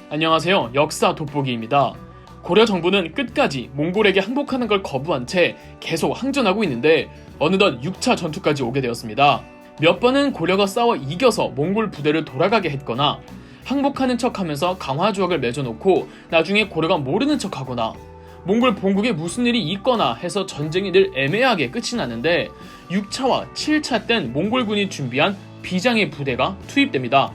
안녕하세요. 역사 돋보기입니다. 고려 정부는 끝까지 몽골에게 항복하는 걸 거부한 채 계속 항전하고 있는데 어느덧 6차 전투까지 오게 되었습니다. 몇 번은 고려가 싸워 이겨서 몽골 부대를 돌아가게 했거나 항복하는 척하면서 강화조약을 맺어놓고 나중에 고려가 모르는 척하거나 몽골 본국에 무슨 일이 있거나 해서 전쟁이 늘 애매하게 끝이 나는데 6차와 7차 땐 몽골군이 준비한 비장의 부대가 투입됩니다.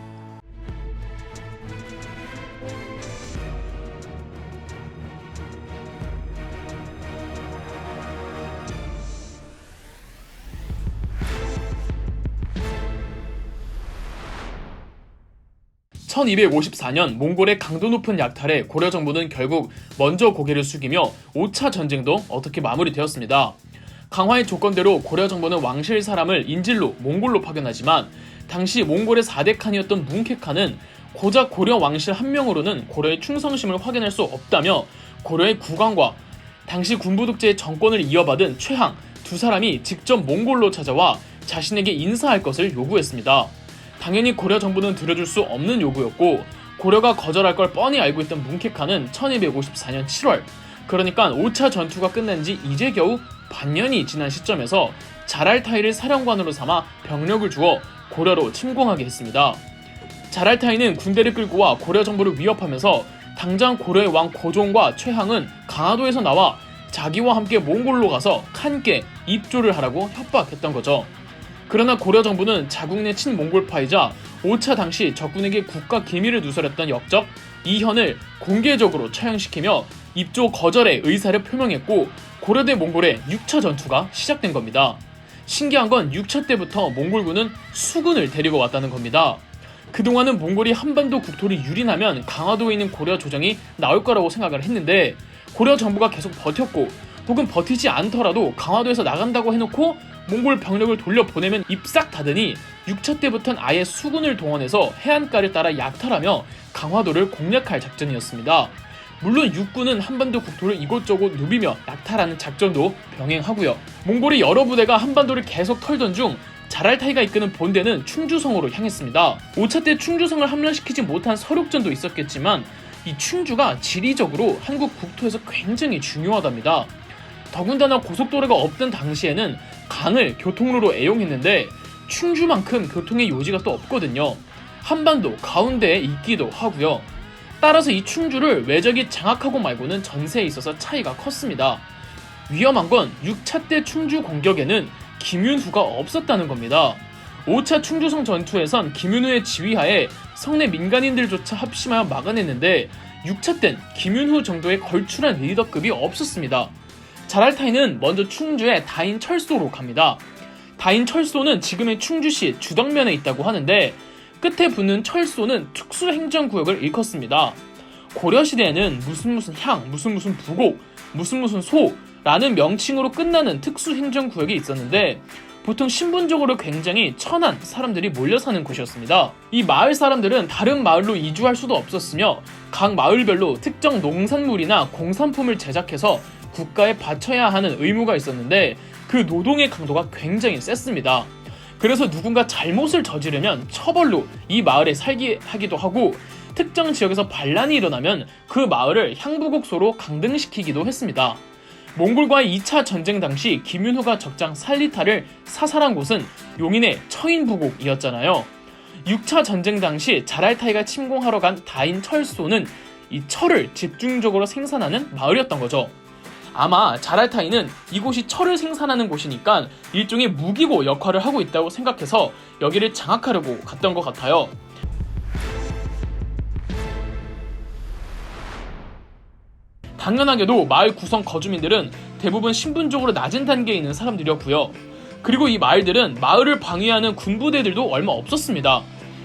(1254년) 몽골의 강도 높은 약탈에 고려 정부는 결국 먼저 고개를 숙이며 5차 전쟁도 어떻게 마무리되었습니다. 강화의 조건대로 고려 정부는 왕실 사람을 인질로 몽골로 파견하지만 당시 몽골의 4대 칸이었던 뭉케 칸은 고작 고려 왕실 한 명으로는 고려의 충성심을 확인할 수 없다며 고려의 국왕과 당시 군부 독재의 정권을 이어받은 최항 두 사람이 직접 몽골로 찾아와 자신에게 인사할 것을 요구했습니다. 당연히 고려 정부는 들어줄 수 없는 요구였고 고려가 거절할 걸 뻔히 알고 있던 뭉케 칸은 1254년 7월 그러니까 5차 전투가 끝난 지 이제 겨우 반년이 지난 시점에서 자랄타이를 사령관으로 삼아 병력을 주어 고려로 침공하게 했습니다. 자랄타이는 군대를 끌고 와 고려 정부를 위협하면서 당장 고려의 왕 고종과 최항은 강화도에서 나와 자기와 함께 몽골로 가서 칸께 입조를 하라고 협박했던 거죠. 그러나 고려 정부는 자국 내 친몽골파이자 5차 당시 적군에게 국가 기밀을 누설했던 역적 이현을 공개적으로 처형시키며 입조 거절의 의사를 표명했고 고려 대 몽골의 6차 전투가 시작된 겁니다. 신기한 건 6차 때부터 몽골군은 수군을 데리고 왔다는 겁니다. 그동안은 몽골이 한반도 국토를 유린하면 강화도에 있는 고려 조정이 나올 거라고 생각을 했는데 고려 정부가 계속 버텼고 혹은 버티지 않더라도 강화도에서 나간다고 해놓고 몽골 병력을 돌려보내면 입 싹 닫으니 6차 때부터는 아예 수군을 동원해서 해안가를 따라 약탈하며 강화도를 공략할 작전이었습니다. 물론 육군은 한반도 국토를 이곳저곳 누비며 약탈하는 작전도 병행하고요. 몽골이 여러 부대가 한반도를 계속 털던 중 자랄타이가 이끄는 본대는 충주성으로 향했습니다. 5차 때 충주성을 함락시키지 못한 서륙전도 있었겠지만 이 충주가 지리적으로 한국 국토에서 굉장히 중요하답니다. 더군다나 고속도로가 없던 당시에는 강을 교통로로 애용했는데 충주만큼 교통의 요지가 또 없거든요. 한반도 가운데에 있기도 하고요. 따라서 이 충주를 외적이 장악하고 말고는 전세에 있어서 차이가 컸습니다. 위험한 건 6차 때 충주 공격에는 김윤후가 없었다는 겁니다. 5차 충주성 전투에선 김윤후의 지휘하에 성내 민간인들조차 합심하여 막아냈는데 6차 땐 김윤후 정도의 걸출한 리더급이 없었습니다. 자랄타이는 먼저 충주의 다인철소로 갑니다. 다인철소는 지금의 충주시 주덕면에 있다고 하는데 끝에 붙는 철소는 특수행정구역을 일컫습니다. 고려시대에는 무슨 향, 무슨 부곡, 무슨 소라는 명칭으로 끝나는 특수행정구역이 있었는데 보통 신분적으로 굉장히 천한 사람들이 몰려 사는 곳이었습니다. 이 마을 사람들은 다른 마을로 이주할 수도 없었으며 각 마을별로 특정 농산물이나 공산품을 제작해서 국가에 바쳐야 하는 의무가 있었는데 그 노동의 강도가 굉장히 셌습니다. 그래서 누군가 잘못을 저지르면 처벌로 이 마을에 살게 하기도 하고 특정 지역에서 반란이 일어나면 그 마을을 향부곡소로 강등시키기도 했습니다. 몽골과의 2차 전쟁 당시 김윤후가 적장 살리타를 사살한 곳은 용인의 처인부곡이었잖아요. 6차 전쟁 당시 자랄타이가 침공하러 간 다인철소는 이 철을 집중적으로 생산하는 마을이었던 거죠. 아마 자랄타이는 이곳이 철을 생산하는 곳이니까 일종의 무기고 역할을 하고 있다고 생각해서 여기를 장악하려고 갔던 것 같아요. 당연하게도 마을 구성 거주민들은 대부분 신분적으로 낮은 단계에 있는 사람들이었고요. 그리고 이 마을들은 마을을 방위하는 군부대들도 얼마 없었습니다.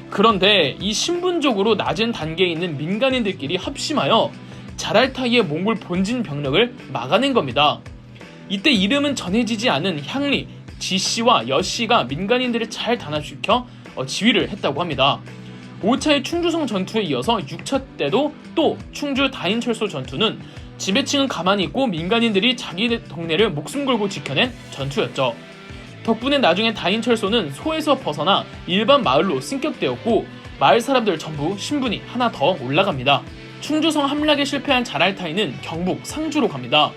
그런데 이 신분적으로 낮은 단계에 있는 민간인들끼리 합심하여 자랄타이의 몽골 본진 병력을 막아낸 겁니다. 이때 이름은 전해지지 않은 향리, 지씨와 여씨가 민간인들을 잘 단합시켜 지휘를 했다고 합니다. 5차의 충주성 전투에 이어서 6차 때도 또 충주 다인철소 전투는 지배층은 가만히 있고 민간인들이 자기 동네를 목숨 걸고 지켜낸 전투였죠. 덕분에 나중에 다인철소는 소에서 벗어나 일반 마을로 승격되었고 마을 사람들 전부 신분이 하나 더 올라갑니다. 충주성 함락에 실패한 자랄타이는 경북 상주로 갑니다.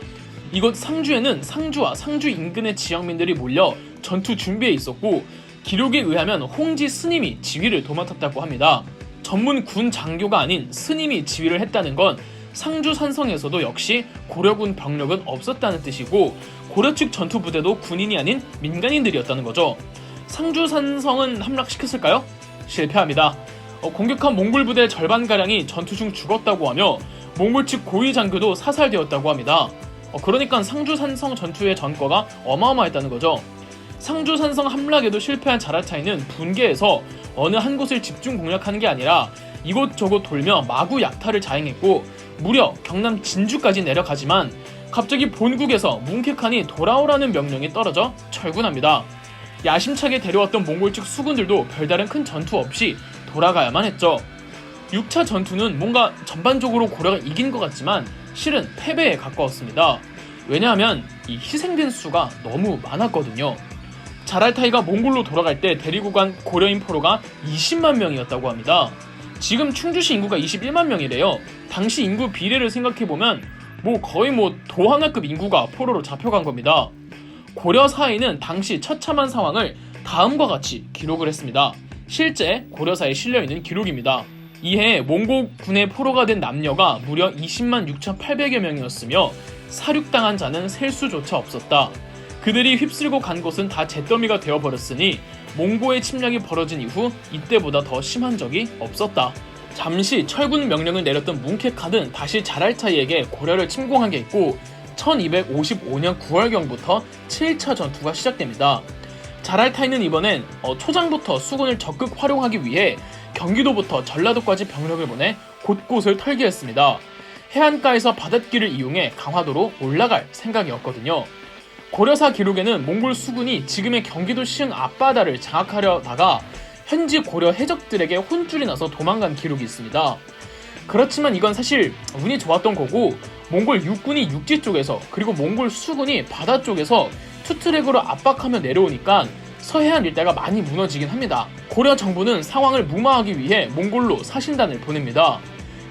이곳 상주에는 상주와 상주 인근의 지역민들이 몰려 전투 준비에 있었고 기록에 의하면 홍지 스님이 지휘를 도맡았다고 합니다. 전문 군 장교가 아닌 스님이 지휘를 했다는 건 상주 산성에서도 역시 고려군 병력은 없었다는 뜻이고 고려 측 전투 부대도 군인이 아닌 민간인들이었다는 거죠. 상주 산성은 함락시켰을까요? 실패합니다. 공격한 몽골 부대 절반가량이 전투 중 죽었다고 하며 몽골 측 고위 장교도 사살되었다고 합니다. 그러니까 상주 산성 전투의 전과가 어마어마했다는 거죠. 상주 산성 함락에도 실패한 자라타이는 분개해서 어느 한 곳을 집중 공략하는 게 아니라 이곳저곳 돌며 마구 약탈을 자행했고 무려 경남 진주까지 내려가지만 갑자기 본국에서 뭉케칸이 돌아오라는 명령이 떨어져 철군합니다. 야심차게 데려왔던 몽골 측 수군들도 별다른 큰 전투 없이 돌아가야만 했죠. 6차 전투는 뭔가 전반적으로 고려가 이긴 것 같지만 실은 패배에 가까웠습니다. 왜냐하면 이 희생된 수가 너무 많았거든요. 자랄타이가 몽골로 돌아갈 때 데리고 간 고려인 포로가 20만 명이었다고 합니다. 지금 충주시 인구가 21만 명이래요. 당시 인구 비례를 생각해보면 거의 도하나급 인구가 포로로 잡혀간 겁니다. 고려 사회는 당시 처참한 상황을 다음과 같이 기록을 했습니다. 실제 고려사에 실려있는 기록입니다. 이해 몽골군의 포로가 된 남녀가 무려 20만 6,800여 명이었으며 사륙당한 자는 셀 수조차 없었다. 그들이 휩쓸고 간 곳은 다 잿더미가 되어버렸으니 몽고의 침략이 벌어진 이후 이때보다 더 심한 적이 없었다. 잠시 철군 명령을 내렸던 뭉케칸은 다시 자랄타이에게 고려를 침공하게 했고 1255년 9월경부터 7차 전투가 시작됩니다. 자랄타이는 이번엔 초장부터 수군을 적극 활용하기 위해 경기도부터 전라도까지 병력을 보내 곳곳을 털게 했습니다. 해안가에서 바닷길을 이용해 강화도로 올라갈 생각이었거든요. 고려사 기록에는 몽골 수군이 지금의 경기도 시흥 앞바다를 장악하려다가 현지 고려 해적들에게 혼쭐이 나서 도망간 기록이 있습니다. 그렇지만 이건 사실 운이 좋았던 거고 몽골 육군이 육지 쪽에서 그리고 몽골 수군이 바다 쪽에서 투트랙으로 압박하며 내려오니까 서해안 일대가 많이 무너지긴 합니다. 고려 정부는 상황을 무마하기 위해 몽골로 사신단을 보냅니다.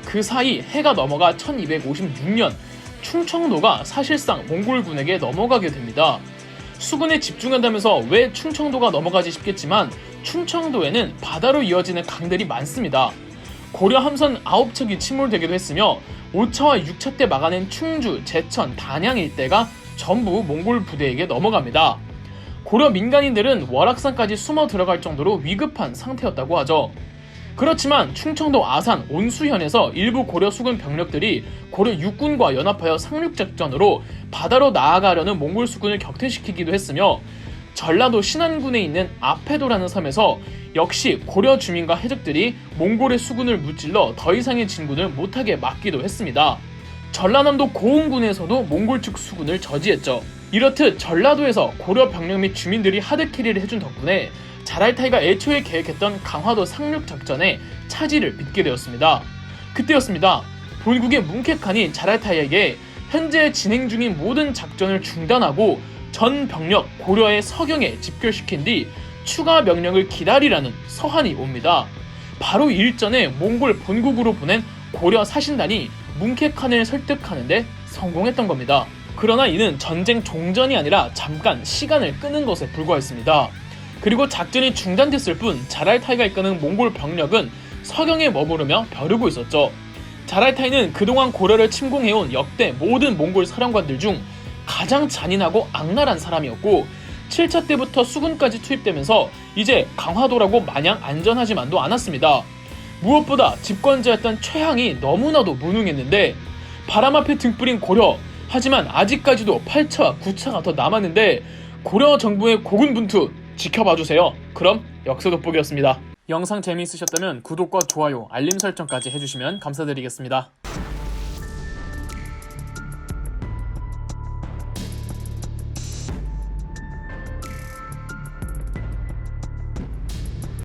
그 사이 해가 넘어가 1256년 충청도가 사실상 몽골군에게 넘어가게 됩니다. 수군에 집중한다면서 왜 충청도가 넘어가지 싶겠지만 충청도에는 바다로 이어지는 강들이 많습니다. 고려 함선 9척이 침몰되기도 했으며 5차와 6차 때 막아낸 충주, 제천, 단양 일대가 전부 몽골 부대에게 넘어갑니다. 고려 민간인들은 월악산까지 숨어 들어갈 정도로 위급한 상태였다고 하죠. 그렇지만 충청도 아산, 온수현에서 일부 고려 수군 병력들이 고려 육군과 연합하여 상륙작전으로 바다로 나아가려는 몽골 수군을 격퇴시키기도 했으며 전라도 신안군에 있는 아페도라는 섬에서 역시 고려 주민과 해적들이 몽골의 수군을 무찔러 더 이상의 진군을 못하게 막기도 했습니다. 전라남도 고흥군에서도 몽골 측 수군을 저지했죠. 이렇듯 전라도에서 고려 병력 및 주민들이 하드캐리를 해준 덕분에 자랄타이가 애초에 계획했던 강화도 상륙 작전에 차질을 빚게 되었습니다. 그때였습니다. 본국의 뭉케칸이 자랄타이에게 현재 진행 중인 모든 작전을 중단하고 전 병력 고려의 서경에 집결시킨 뒤 추가 명령을 기다리라는 서한이 옵니다. 바로 이 일전에 몽골 본국으로 보낸 고려 사신단이 뭉케칸을 설득하는데 성공했던 겁니다. 그러나 이는 전쟁 종전이 아니라 잠깐 시간을 끄는 것에 불과했습니다. 그리고 작전이 중단됐을 뿐 자랄타이가 이끄는 몽골 병력은 서경에 머무르며 벼르고 있었죠. 자랄타이는 그동안 고려를 침공해온 역대 모든 몽골 사령관들 중 가장 잔인하고 악랄한 사람이었고 7차 때부터 수군까지 투입되면서 이제 강화도라고 마냥 안전하지만도 않았습니다. 무엇보다 집권자였던 최항이 너무나도 무능했는데 바람 앞에 등불인 고려, 하지만 아직까지도 8차와 9차가 더 남았는데 고려 정부의 고군분투 지켜봐주세요. 그럼 역사 돋보기였습니다. 영상 재미있으셨다면 구독과 좋아요, 알림 설정까지 해주시면 감사드리겠습니다.